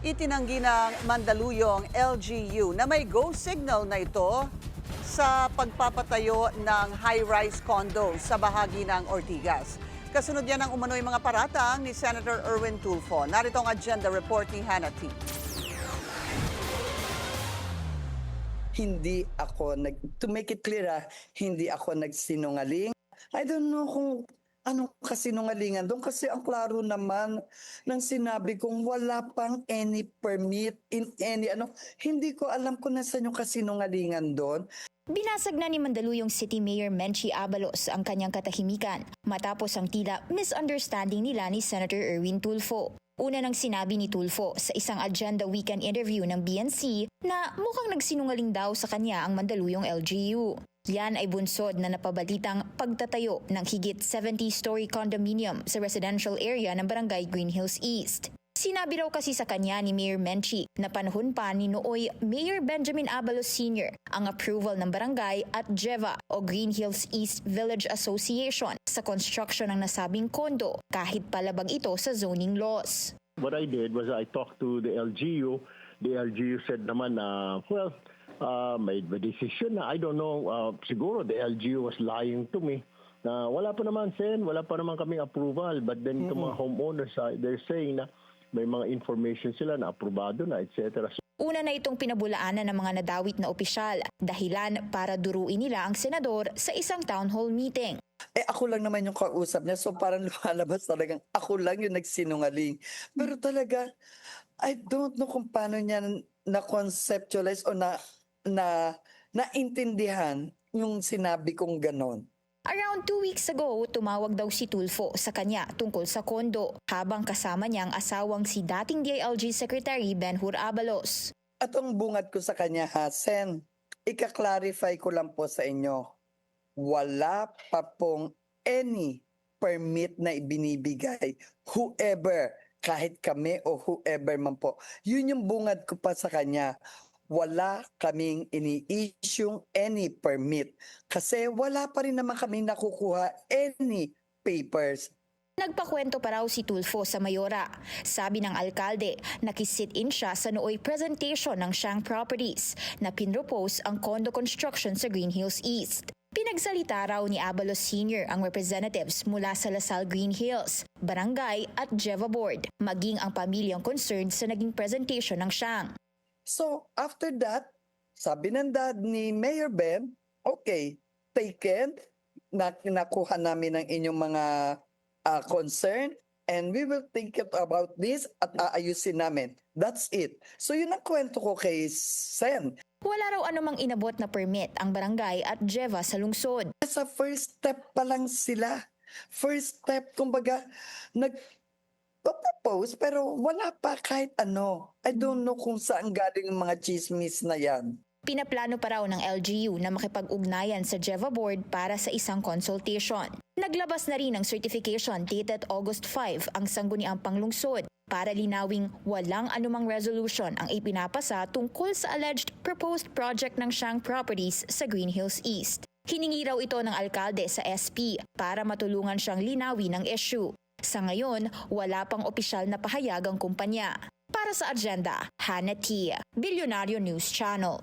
Itinanggi ng Mandaluyong LGU na may go signal na ito sa pagpapatayo ng high-rise condo sa bahagi ng Ortigas. Kasunod yan ang umano'y mga paratang ni Senator Erwin Tulfo. Narito ang agenda report ni Hannah T. Hindi ako to make it clear, hindi ako nagsinungaling. I don't know kung anong kasinungalingan doon kasi ang klaro naman ng sinabi kong wala pang any permit in any hindi ko alam kung nasaan yung kasinungalingan doon. Binasag na ni Mandaluyong City Mayor Menchie Abalos ang kanyang katahimikan matapos ang tila misunderstanding nila ni Senator Erwin Tulfo. Una nang sinabi ni Tulfo sa isang agenda weekend interview ng BNC na mukhang nagsinungaling daw sa kanya ang Mandaluyong LGU. Yan ay bunsod na napabalitang pagtatayo ng higit 70-story condominium sa residential area ng Barangay Green Hills East. Sinabi raw kasi sa kanya ni Mayor Menchie na panahon pa ni nooy Mayor Benjamin Abalos Sr. ang approval ng barangay at GEVA o Green Hills East Village Association sa construction ng nasabing kondo kahit palabag ito sa zoning laws. What I did was I talked to the LGU. The LGU said naman na, made the decision na I don't know, siguro the LGU was lying to me. Na wala pa naman, Sen, wala pa naman kaming approval. But then itong mga homeowners, they're saying na may mga information sila na aprobado na, etc. Una na itong pinabulaanan ng mga nadawit na opisyal, dahilan para duruin nila ang senador sa isang town hall meeting. Ako lang naman yung kausap niya, so parang lumalabas talagang ako lang yung nagsinungaling. Pero talaga, I don't know kung paano niya na-conceptualize o naintindihan yung sinabi kong ganon. Around 2 weeks ago, tumawag daw si Tulfo sa kanya tungkol sa kondo habang kasama niya ang asawang si dating DILG Secretary Ben-Hur Abalos. At ang bungad ko sa kanya, Sen, ika-clarify ko lang po sa inyo, wala pa pong any permit na ibinibigay whoever, kahit kami o whoever man po. Yun yung bungad ko pa sa kanya. Wala kaming ini-issue any permit kasi wala pa rin naman kami nakukuha any papers. Nagpakwento pa raw si Tulfo sa Mayora. Sabi ng alkalde, nakisit-in siya sa nooy presentation ng Shang Properties na pinropose ang condo construction sa Green Hills East. Pinagsalita raw ni Abalos Sr. ang representatives mula sa Lasal Green Hills, Barangay at GEVA Board, maging ang pamilyang concerned sa naging presentation ng Shang. So, after that, sabi ng dad ni Mayor Ben, okay, taken, nakuha namin ang inyong mga concern, and we will think about this at aayusin namin. That's it. So, yun ang kwento ko kay Sen. Wala raw anumang inabot na permit ang barangay at GEVA sa lungsod. Sa first step pa lang sila. First step, kumbaga, propose pero wala pa kahit ano. I don't know kung saan galing yung mga chismis na yan. Pinaplano pa raw ng LGU na makipag-ugnayan sa GEVA Board para sa isang consultation. Naglabas na rin ng certification dated August 5 ang sangguniang panglungsod para linawing walang anumang resolution ang ipinapasa tungkol sa alleged proposed project ng Shang Properties sa Green Hills East. Hiningi raw ito ng alkalde sa SP para matulungan siyang linawin ang issue. Sa ngayon, wala pang opisyal na pahayag ang kumpanya. Para sa agenda, Hannah T. Bilyonaryo News Channel.